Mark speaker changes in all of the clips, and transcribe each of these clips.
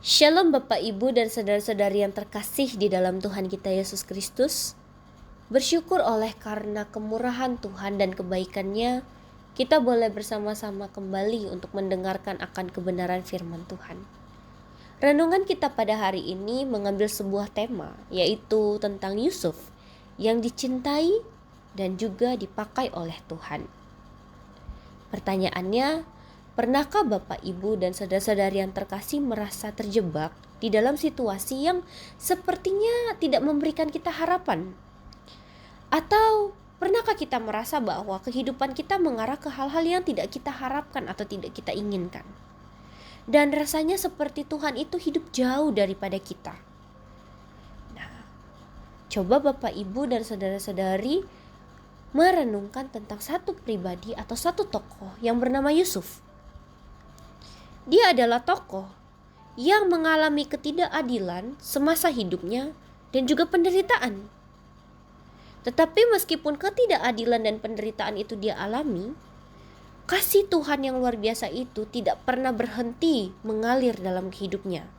Speaker 1: Shalom Bapak Ibu dan saudara-saudari yang terkasih di dalam Tuhan kita Yesus Kristus. Bersyukur oleh karena kemurahan Tuhan dan kebaikannya, kita boleh bersama-sama kembali untuk mendengarkan akan kebenaran firman Tuhan. Renungan kita pada hari ini mengambil sebuah tema, yaitu tentang Yusuf yang dicintai dan juga dipakai oleh Tuhan. Pertanyaannya, pernahkah Bapak, Ibu, dan saudara-saudari yang terkasih merasa terjebak di dalam situasi yang sepertinya tidak memberikan kita harapan? Atau pernahkah kita merasa bahwa kehidupan kita mengarah ke hal-hal yang tidak kita harapkan atau tidak kita inginkan? Dan rasanya seperti Tuhan itu hidup jauh daripada kita. Nah, coba Bapak, Ibu, dan saudara-saudari merenungkan tentang satu pribadi atau satu tokoh yang bernama Yusuf. Dia adalah tokoh yang mengalami ketidakadilan semasa hidupnya dan juga penderitaan. Tetapi meskipun ketidakadilan dan penderitaan itu dia alami, kasih Tuhan yang luar biasa itu tidak pernah berhenti mengalir dalam hidupnya.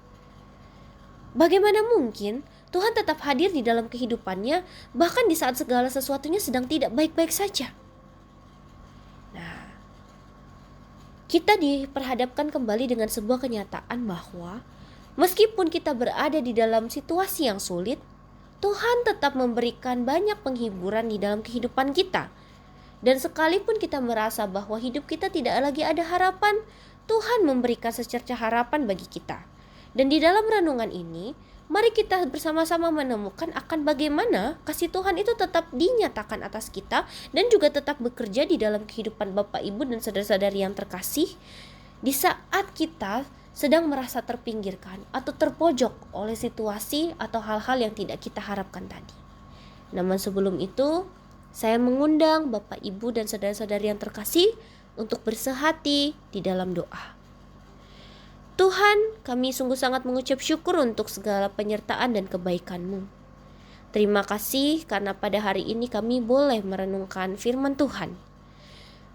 Speaker 1: Bagaimana mungkin Tuhan tetap hadir di dalam kehidupannya bahkan di saat segala sesuatunya sedang tidak baik-baik saja? Kita diperhadapkan kembali dengan sebuah kenyataan bahwa meskipun kita berada di dalam situasi yang sulit, Tuhan tetap memberikan banyak penghiburan di dalam kehidupan kita. Dan sekalipun kita merasa bahwa hidup kita tidak lagi ada harapan, Tuhan memberikan secerca harapan bagi kita. Dan di dalam renungan ini, mari kita bersama-sama menemukan akan bagaimana kasih Tuhan itu tetap dinyatakan atas kita dan juga tetap bekerja di dalam kehidupan Bapak, Ibu, dan saudara-saudari yang terkasih di saat kita sedang merasa terpinggirkan atau terpojok oleh situasi atau hal-hal yang tidak kita harapkan tadi. Namun sebelum itu, saya mengundang Bapak, Ibu, dan saudara-saudari yang terkasih untuk bersehati di dalam doa. Tuhan, kami sungguh sangat mengucap syukur untuk segala penyertaan dan kebaikan-Mu. Terima kasih karena pada hari ini kami boleh merenungkan firman Tuhan.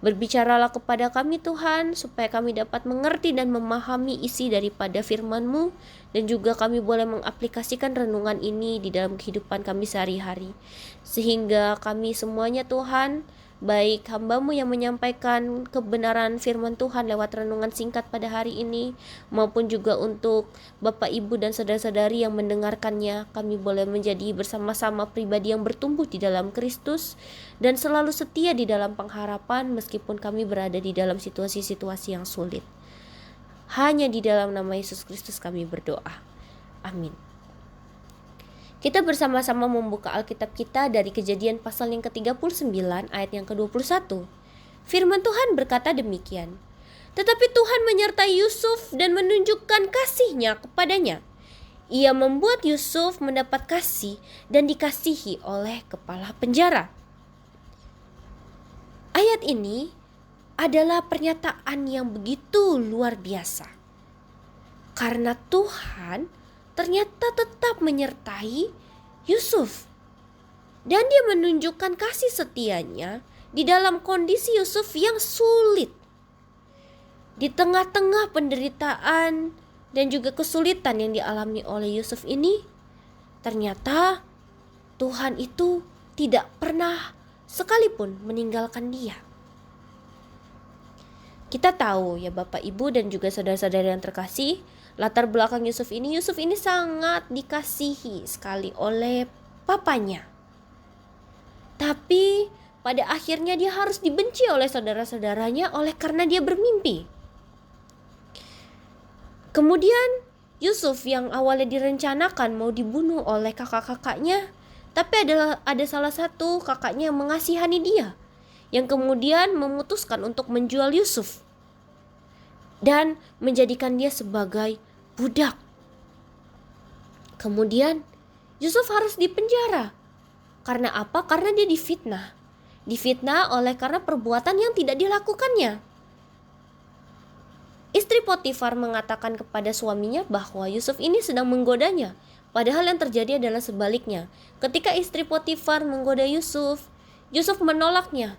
Speaker 1: Berbicaralah kepada kami Tuhan, supaya kami dapat mengerti dan memahami isi daripada firman-Mu, dan juga kami boleh mengaplikasikan renungan ini di dalam kehidupan kami sehari-hari. Sehingga kami semuanya Tuhan, baik hamba-Mu yang menyampaikan kebenaran firman Tuhan lewat renungan singkat pada hari ini, maupun juga untuk Bapak, Ibu, dan saudara-saudari yang mendengarkannya, kami boleh menjadi bersama-sama pribadi yang bertumbuh di dalam Kristus dan selalu setia di dalam pengharapan meskipun kami berada di dalam situasi-situasi yang sulit. Hanya di dalam nama Yesus Kristus kami berdoa. Amin. Kita bersama-sama membuka Alkitab kita dari Kejadian pasal yang ke-39 ayat yang ke-21. Firman Tuhan berkata demikian. Tetapi Tuhan menyertai Yusuf dan menunjukkan kasih-Nya kepadanya. Ia membuat Yusuf mendapat kasih dan dikasihi oleh kepala penjara. Ayat ini adalah pernyataan yang begitu luar biasa. Karena Tuhan ternyata tetap menyertai Yusuf. Dan dia menunjukkan kasih setianya di dalam kondisi Yusuf yang sulit. Di tengah-tengah penderitaan dan juga kesulitan yang dialami oleh Yusuf ini, ternyata Tuhan itu tidak pernah sekalipun meninggalkan dia. Kita tahu ya Bapak, Ibu, dan juga saudara-saudara yang terkasih, latar belakang Yusuf ini sangat dikasihi sekali oleh papanya. Tapi pada akhirnya dia harus dibenci oleh saudara-saudaranya oleh karena dia bermimpi. Kemudian Yusuf yang awalnya direncanakan mau dibunuh oleh kakak-kakaknya, tapi ada salah satu kakaknya yang mengasihani dia, yang kemudian memutuskan untuk menjual Yusuf dan menjadikan dia sebagai budak. Kemudian Yusuf harus dipenjara. Karena apa? Karena dia difitnah. Difitnah oleh karena perbuatan yang tidak dilakukannya. Istri Potifar mengatakan kepada suaminya bahwa Yusuf ini sedang menggodanya. Padahal yang terjadi adalah sebaliknya. Ketika istri Potifar menggoda Yusuf, Yusuf menolaknya.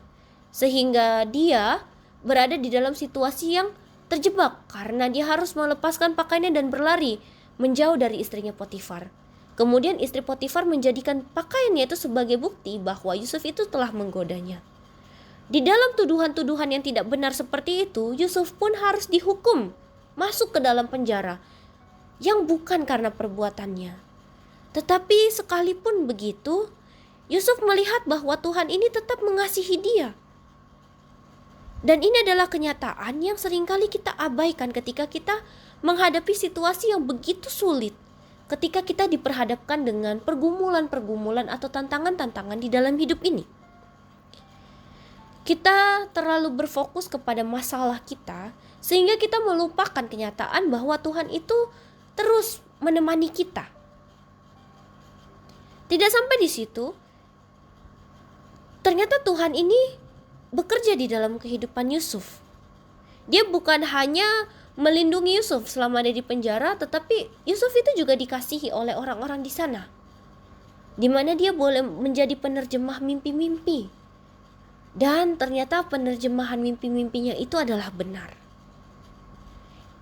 Speaker 1: Sehingga dia berada di dalam situasi yang terjebak karena dia harus melepaskan pakaiannya dan berlari menjauh dari istrinya Potifar. Kemudian istri Potifar menjadikan pakaiannya itu sebagai bukti bahwa Yusuf itu telah menggodanya. Di dalam tuduhan-tuduhan yang tidak benar seperti itu, Yusuf pun harus dihukum masuk ke dalam penjara yang bukan karena perbuatannya. Tetapi sekalipun begitu, Yusuf melihat bahwa Tuhan ini tetap mengasihi dia. Dan ini adalah kenyataan yang seringkali kita abaikan ketika kita menghadapi situasi yang begitu sulit. Ketika kita diperhadapkan dengan pergumulan-pergumulan atau tantangan-tantangan di dalam hidup ini. Kita terlalu berfokus kepada masalah kita sehingga kita melupakan kenyataan bahwa Tuhan itu terus menemani kita. Tidak sampai di situ, ternyata Tuhan ini bekerja di dalam kehidupan Yusuf. Dia bukan hanya melindungi Yusuf selama ada di penjara, tetapi Yusuf itu juga dikasihi oleh orang-orang di sana, di mana dia boleh menjadi penerjemah mimpi-mimpi. Dan ternyata penerjemahan mimpi-mimpinya itu adalah benar.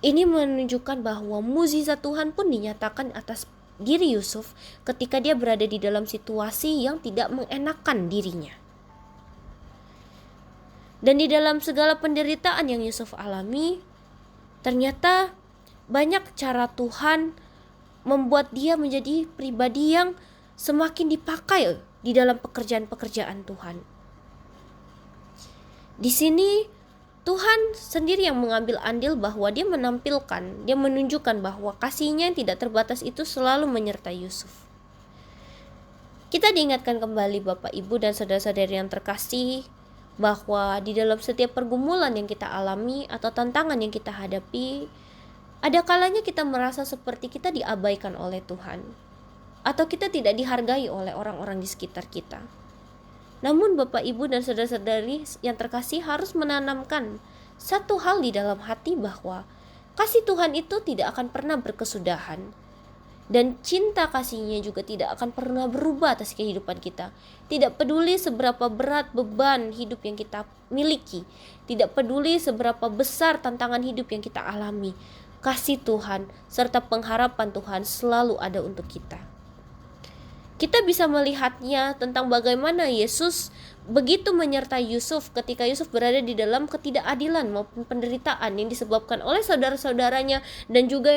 Speaker 1: Ini menunjukkan bahwa mukjizat Tuhan pun dinyatakan atas diri Yusuf ketika dia berada di dalam situasi yang tidak mengenakan dirinya. Dan di dalam segala penderitaan yang Yusuf alami, ternyata banyak cara Tuhan membuat dia menjadi pribadi yang semakin dipakai di dalam pekerjaan-pekerjaan Tuhan. Di sini Tuhan sendiri yang mengambil andil bahwa dia menunjukkan bahwa kasih-Nya yang tidak terbatas itu selalu menyertai Yusuf. Kita diingatkan kembali Bapak, Ibu, dan saudara-saudari yang terkasih, bahwa di dalam setiap pergumulan yang kita alami atau tantangan yang kita hadapi, ada kalanya kita merasa seperti kita diabaikan oleh Tuhan, atau kita tidak dihargai oleh orang-orang di sekitar kita. Namun Bapak, Ibu, dan saudara-saudari yang terkasih harus menanamkan satu hal di dalam hati, bahwa kasih Tuhan itu tidak akan pernah berkesudahan. Dan cinta kasih-Nya juga tidak akan pernah berubah atas kehidupan kita. Tidak peduli seberapa berat beban hidup yang kita miliki, tidak peduli seberapa besar tantangan hidup yang kita alami, kasih Tuhan serta pengharapan Tuhan selalu ada untuk kita. Kita bisa melihatnya tentang bagaimana Yesus begitu menyertai Yusuf ketika Yusuf berada di dalam ketidakadilan maupun penderitaan yang disebabkan oleh saudara-saudaranya dan juga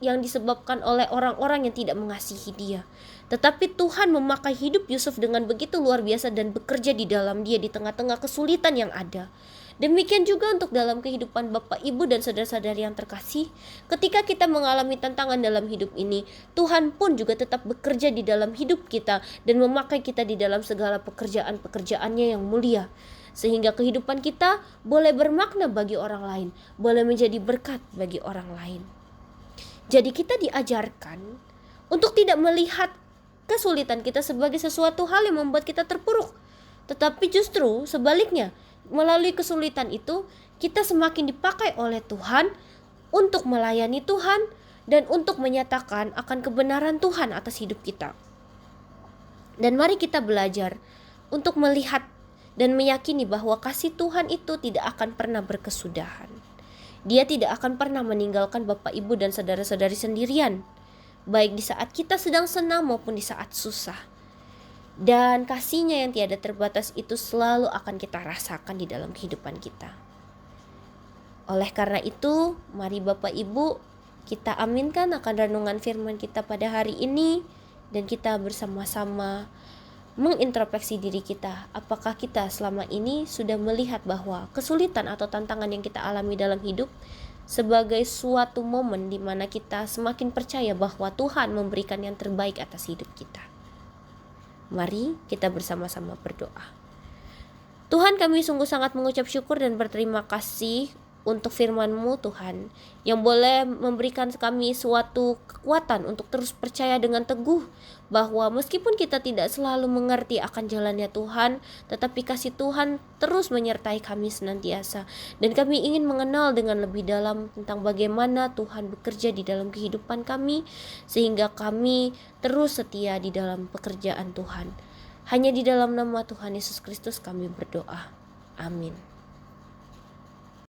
Speaker 1: yang disebabkan oleh orang-orang yang tidak mengasihi dia. Tetapi Tuhan memakai hidup Yusuf dengan begitu luar biasa dan bekerja di dalam dia di tengah-tengah kesulitan yang ada. Demikian juga untuk dalam kehidupan Bapak, Ibu, dan saudara-saudari yang terkasih. Ketika kita mengalami tantangan dalam hidup ini, Tuhan pun juga tetap bekerja di dalam hidup kita dan memakai kita di dalam segala pekerjaan-pekerjaannya yang mulia. Sehingga kehidupan kita boleh bermakna bagi orang lain, boleh menjadi berkat bagi orang lain. Jadi kita diajarkan untuk tidak melihat kesulitan kita sebagai sesuatu hal yang membuat kita terpuruk. Tetapi justru sebaliknya, melalui kesulitan itu kita semakin dipakai oleh Tuhan untuk melayani Tuhan dan untuk menyatakan akan kebenaran Tuhan atas hidup kita. Dan mari kita belajar untuk melihat dan meyakini bahwa kasih Tuhan itu tidak akan pernah berkesudahan. Dia tidak akan pernah meninggalkan Bapak, Ibu, dan saudara-saudari sendirian, baik di saat kita sedang senang maupun di saat susah. Dan kasih-Nya yang tiada terbatas itu selalu akan kita rasakan di dalam kehidupan kita. Oleh karena itu, mari Bapak, Ibu, kita aminkan akan renungan firman kita pada hari ini, dan kita bersama-sama mengintrospeksi diri kita. Apakah kita selama ini sudah melihat bahwa kesulitan atau tantangan yang kita alami dalam hidup sebagai suatu momen di mana kita semakin percaya bahwa Tuhan memberikan yang terbaik atas hidup kita. Mari kita bersama-sama berdoa. Tuhan, kami sungguh sangat mengucap syukur dan berterima kasih untuk firman-Mu Tuhan, yang boleh memberikan kami suatu kekuatan untuk terus percaya dengan teguh bahwa meskipun kita tidak selalu mengerti akan jalannya Tuhan, tetapi kasih Tuhan terus menyertai kami senantiasa. Dan kami ingin mengenal dengan lebih dalam tentang bagaimana Tuhan bekerja di dalam kehidupan kami, sehingga kami terus setia di dalam pekerjaan Tuhan. Hanya di dalam nama Tuhan Yesus Kristus kami berdoa. Amin.